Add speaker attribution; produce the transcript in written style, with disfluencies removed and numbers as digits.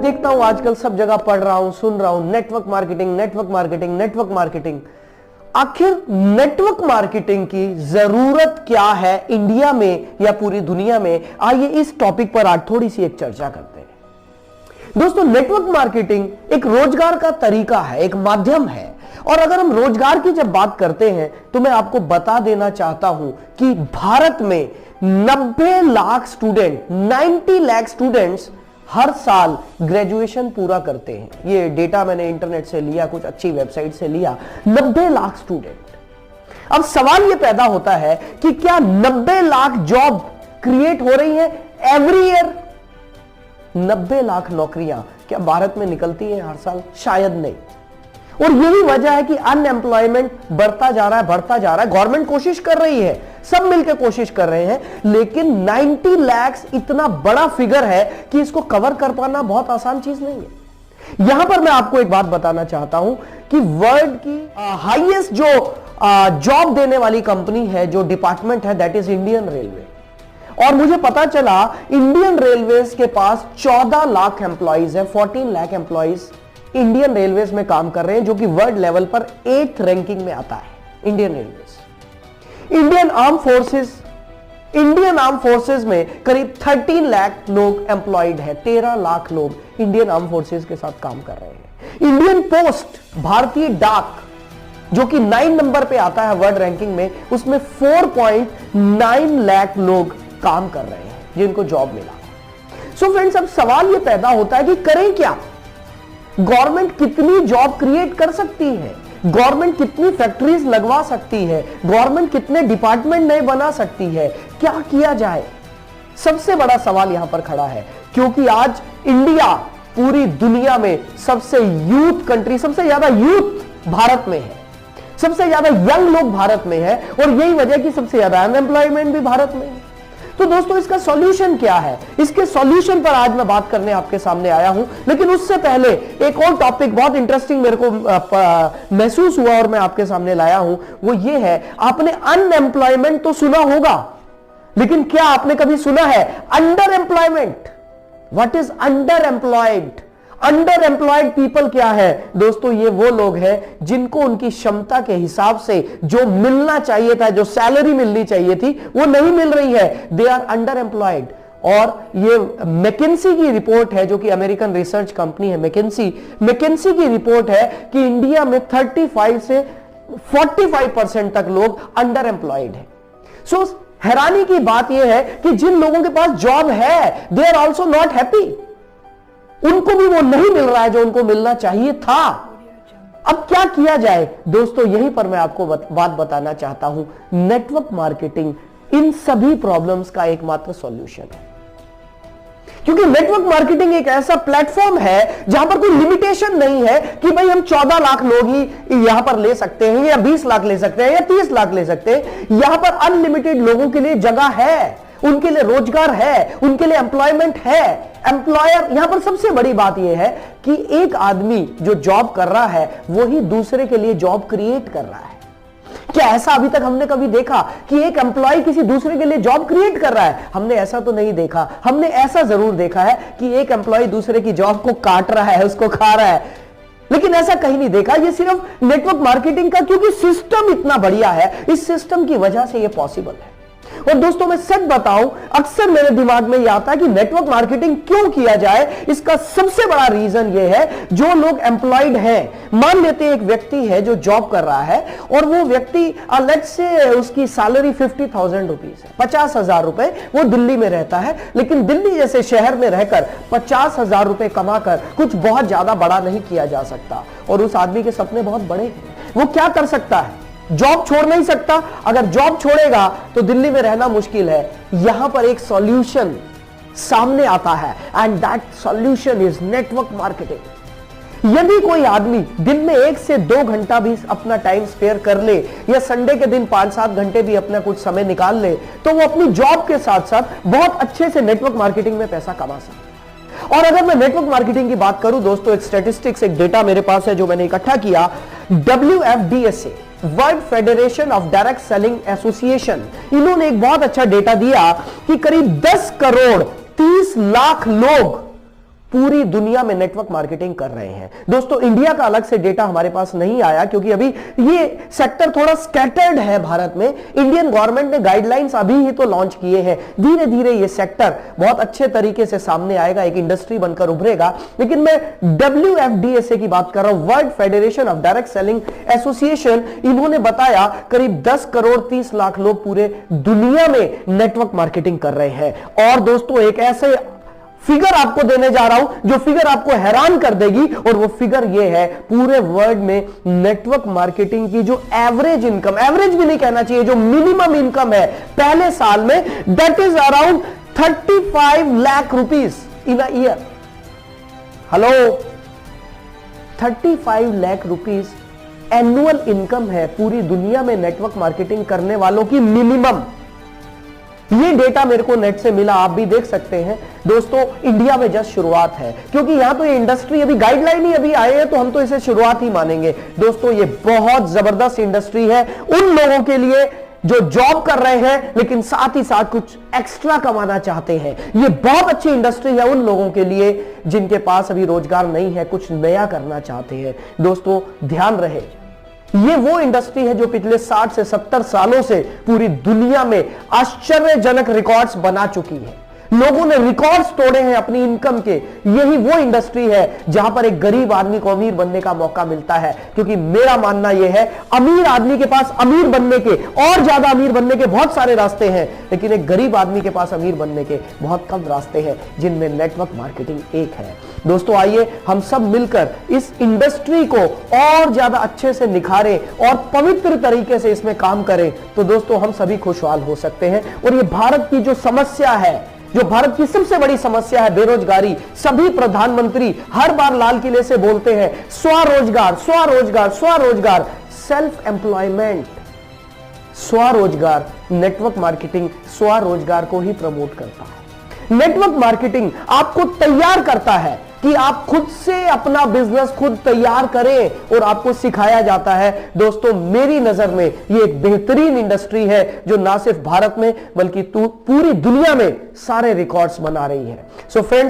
Speaker 1: देखता हूं आजकल सब जगह पढ़ रहा हूं, सुन रहा हूं, network marketing, network marketing, network marketing. आखिर नेटवर्क मार्केटिंग की जरूरत क्या है इंडिया में या पूरी दुनिया में? आइए इस टॉपिक पर आज थोड़ी सी एक चर्चा करते हैं। दोस्तों, नेटवर्क मार्केटिंग एक रोजगार का तरीका है, एक माध्यम है। और अगर हम रोजगार की जब बात करते हैं तो मैं आपको बता देना चाहता हूं कि भारत में 90 लाख स्टूडेंट, 90 लाख स्टूडेंट्स हर साल ग्रेजुएशन पूरा करते हैं। ये डेटा मैंने इंटरनेट से लिया, कुछ अच्छी वेबसाइट से लिया। 90 लाख स्टूडेंट। अब सवाल ये पैदा होता है कि क्या 90 लाख जॉब क्रिएट हो रही है एवरी ईयर? 90 लाख नौकरियां क्या भारत में निकलती हैं हर साल? शायद नहीं। और यही वजह है कि अनएम्प्लॉयमेंट बढ़ता जा रहा है, बढ़ता जा रहा है। गवर्नमेंट कोशिश कर रही है, सब मिलकर कोशिश कर रहे हैं, लेकिन 90 लाख इतना बड़ा फिगर है कि इसको कवर कर पाना बहुत आसान चीज नहीं है। यहां पर मैं आपको एक बात बताना चाहता हूं कि वर्ल्ड की हाईएस्ट जो जॉब देने वाली कंपनी है, जो डिपार्टमेंट है, दैट इज इंडियन रेलवे। और मुझे पता चला इंडियन रेलवेज के पास 14 लाख एम्प्लॉइज है, 14 लाख एम्प्लॉइज इंडियन रेलवेज में काम कर रहे हैं, जो कि वर्ल्ड लेवल पर 8th रैंकिंग में आता है। Indian railways, Indian arm forces में करीब 13 लाख लोग एम्प्लॉयड है। 13 लाख लोग इंडियन आर्म फोर्सेस के साथ काम कर रहे हैं। इंडियन पोस्ट, भारतीय डाक, जो कि 9 नंबर पे आता है वर्ल्ड रैंकिंग में, उसमें 4.9 लाख लोग काम कर रहे हैं जिनको जॉब मिला। सो फ्रेंड्स, अब सवाल यह पैदा होता है कि करें क्या? गवर्नमेंट कितनी जॉब क्रिएट कर सकती है? गवर्नमेंट कितनी फैक्ट्रीज लगवा सकती है? गवर्नमेंट कितने डिपार्टमेंट नए बना सकती है? क्या किया जाए? सबसे बड़ा सवाल यहां पर खड़ा है, क्योंकि आज इंडिया पूरी दुनिया में सबसे यूथ कंट्री, सबसे ज्यादा यूथ भारत में है, सबसे ज्यादा यंग लोग भारत में है, और यही वजह कि सबसे ज्यादा अनएम्प्लॉयमेंट भी भारत में है। तो दोस्तों, इसका सॉल्यूशन क्या है? इसके सॉल्यूशन पर आज मैं बात करने आपके सामने आया हूं। लेकिन उससे पहले एक और टॉपिक बहुत इंटरेस्टिंग मेरे को महसूस हुआ और मैं आपके सामने लाया हूं। वो ये है, आपने अनएम्प्लॉयमेंट तो सुना होगा, लेकिन क्या आपने कभी सुना है under employment? What is under employed? Under employed people क्या है? दोस्तों, ये वो लोग हैं जिनको उनकी क्षमता के हिसाब से जो मिलना चाहिए था, जो सैलरी मिलनी चाहिए थी, वो नहीं मिल रही है। They are underemployed. और ये मैकेंसी की रिपोर्ट है, जो कि अमेरिकन रिसर्च कंपनी है मैकेंसी की रिपोर्ट है कि इंडिया में 35 से 45% तक लोग अंडर एम्प्लॉयड है। सो हैरानी की बात यह है कि जिन लोगों के पास जॉब है, they are also not happy. उनको भी वो नहीं मिल रहा है जो उनको मिलना चाहिए था। अब क्या किया जाए? दोस्तों, यहीं पर मैं आपको बात बताना चाहता हूं। नेटवर्क मार्केटिंग इन सभी प्रॉब्लम्स का एकमात्र सॉल्यूशन है, क्योंकि नेटवर्क मार्केटिंग एक ऐसा प्लेटफॉर्म है जहां पर कोई लिमिटेशन नहीं है कि भाई हम 14 लाख लोग ही यहां पर ले सकते हैं, या 20 लाख ले सकते हैं, या 30 लाख ले सकते हैं। यहां पर अनलिमिटेड लोगों के लिए जगह है, उनके लिए रोजगार है, उनके लिए एम्प्लॉयमेंट है। एम्प्लॉयर, यहां पर सबसे बड़ी बात यह है कि एक आदमी जो जॉब कर रहा है वो ही दूसरे के लिए जॉब क्रिएट कर रहा है। क्या ऐसा अभी तक हमने कभी देखा कि एक एम्प्लॉय किसी दूसरे के लिए जॉब क्रिएट कर रहा है? हमने ऐसा तो नहीं देखा। हमने ऐसा जरूर देखा है कि एक एम्प्लॉय दूसरे की जॉब को काट रहा है, उसको खा रहा है, लेकिन ऐसा कहीं नहीं देखा। ये सिर्फ नेटवर्क मार्केटिंग का, क्योंकि सिस्टम इतना बढ़िया है, इस सिस्टम की वजह से ये पॉसिबल है। और दोस्तों, मैं सच बताऊं, अक्सर मेरे दिमाग में यह आता है कि नेटवर्क मार्केटिंग क्यों किया जाए। इसका सबसे बड़ा रीजन यह है, जो लोग एम्प्लॉयड हैं, मान लेते हैं एक व्यक्ति है जो जॉब कर रहा है, और वो व्यक्ति लेट्स से उसकी सैलरी 50,000 रुपीज है, 50,000 रुपए। वो दिल्ली में रहता है, लेकिन दिल्ली जैसे शहर में रहकर 50,000 रुपए कमाकर कुछ बहुत ज्यादा बड़ा नहीं किया जा सकता। और उस आदमी के सपने बहुत बड़े हैं। वो क्या कर सकता है? जॉब छोड़ नहीं सकता। अगर जॉब छोड़ेगा तो दिल्ली में रहना मुश्किल है। यहां पर एक सॉल्यूशन सामने आता है, and that solution is network marketing. यदि कोई आदमी दिन में 1 से 2 घंटा भी अपना टाइम स्पेयर कर ले, या संडे के दिन 5-7 घंटे भी अपना कुछ समय निकाल ले, तो वो अपनी जॉब के साथ साथ बहुत अच्छे से नेटवर्क मार्केटिंग में पैसा कमा सकता है। और अगर मैं नेटवर्क मार्केटिंग की बात करूं दोस्तों, एक स्टैटिस्टिक्स, एक डेटा मेरे पास है जो मैंने इकट्ठा किया। WFDSA, world federation of direct selling association, इन्होंने एक बहुत अच्छा डेटा दिया कि करीब 10 करोड़ 30 लाख लोग पूरी दुनिया में नेटवर्क मार्केटिंग कर रहे हैं। दोस्तों इंडिया का अलग से डेटा हमारे पास नहीं आया क्योंकि अभी ये सेक्टर थोड़ा स्कैटर्ड है भारत में। इंडियन गवर्नमेंट ने गाइडलाइंस अभी ही तो लॉन्च किए हैं, धीरे धीरे ये सेक्टर बहुत अच्छे तरीके से सामने आएगा, एक इंडस्ट्री बनकर उभरेगा। लेकिन मैं WFDSA की बात कर रहा हूं, world federation of direct selling association, इन्होंने बताया करीब 10 करोड़ 30 लाख लोग पूरे दुनिया में नेटवर्क मार्केटिंग कर रहे हैं। और दोस्तों एक ऐसे फिगर आपको देने जा रहा हूं जो फिगर आपको हैरान कर देगी, और वो फिगर ये है पूरे वर्ल्ड में नेटवर्क मार्केटिंग की जो एवरेज इनकम, एवरेज भी नहीं कहना चाहिए, जो मिनिमम इनकम है पहले साल में, that is around 35 lakh rupees in a year. Hello, 35 lakh rupees annual income है पूरी दुनिया में नेटवर्क मार्केटिंग करने वालों की मिनिमम। ये डेटा मेरे को नेट से मिला, आप भी देख सकते हैं। दोस्तों इंडिया में जस्ट शुरुआत है क्योंकि यहां तो ये इंडस्ट्री अभी गाइडलाइन ही अभी आए हैं, तो हम तो इसे शुरुआत ही मानेंगे। दोस्तों ये बहुत जबरदस्त इंडस्ट्री है उन लोगों के लिए जो जॉब कर रहे हैं लेकिन साथ ही साथ कुछ एक्स्ट्रा कमाना चाहते हैं। ये बहुत अच्छी इंडस्ट्री है उन लोगों के लिए जिनके पास अभी रोजगार नहीं है, कुछ नया करना चाहते हैं। दोस्तों ध्यान रहे, ये वो इंडस्ट्री है जो पिछले 60 से 70 सालों से पूरी दुनिया में आश्चर्यजनक रिकॉर्ड्स बना चुकी है। लोगों ने रिकॉर्ड्स तोड़े हैं अपनी इनकम के। यही वो इंडस्ट्री है जहां पर एक गरीब आदमी को अमीर बनने का मौका मिलता है, क्योंकि मेरा मानना यह है अमीर आदमी के पास अमीर बनने के और ज्यादा अमीर बनने के बहुत सारे रास्ते हैं, लेकिन एक गरीब आदमी के पास अमीर बनने के बहुत कम रास्ते हैं, जिनमें नेटवर्क मार्केटिंग एक है। दोस्तों आइए हम सब मिलकर इस इंडस्ट्री को और ज्यादा अच्छे से निखारें और पवित्र तरीके से इसमें काम करें, तो दोस्तों हम सभी खुशहाल हो सकते हैं। और ये भारत की जो समस्या है, जो भारत की सबसे बड़ी समस्या है, बेरोजगारी, सभी प्रधानमंत्री हर बार लाल किले से बोलते हैं स्वरोजगार स्वरोजगार स्वरोजगार, सेल्फ एम्प्लॉयमेंट, स्वरोजगार। नेटवर्क मार्केटिंग स्वरोजगार को ही प्रमोट करता है। नेटवर्क मार्केटिंग आपको तैयार करता है कि आप खुद से अपना बिजनेस खुद तैयार करें, और आपको सिखाया जाता है। दोस्तों मेरी नजर में ये एक बेहतरीन इंडस्ट्री है जो ना सिर्फ भारत में बल्कि पूरी दुनिया में सारे रिकॉर्ड्स बना रही है। So friends,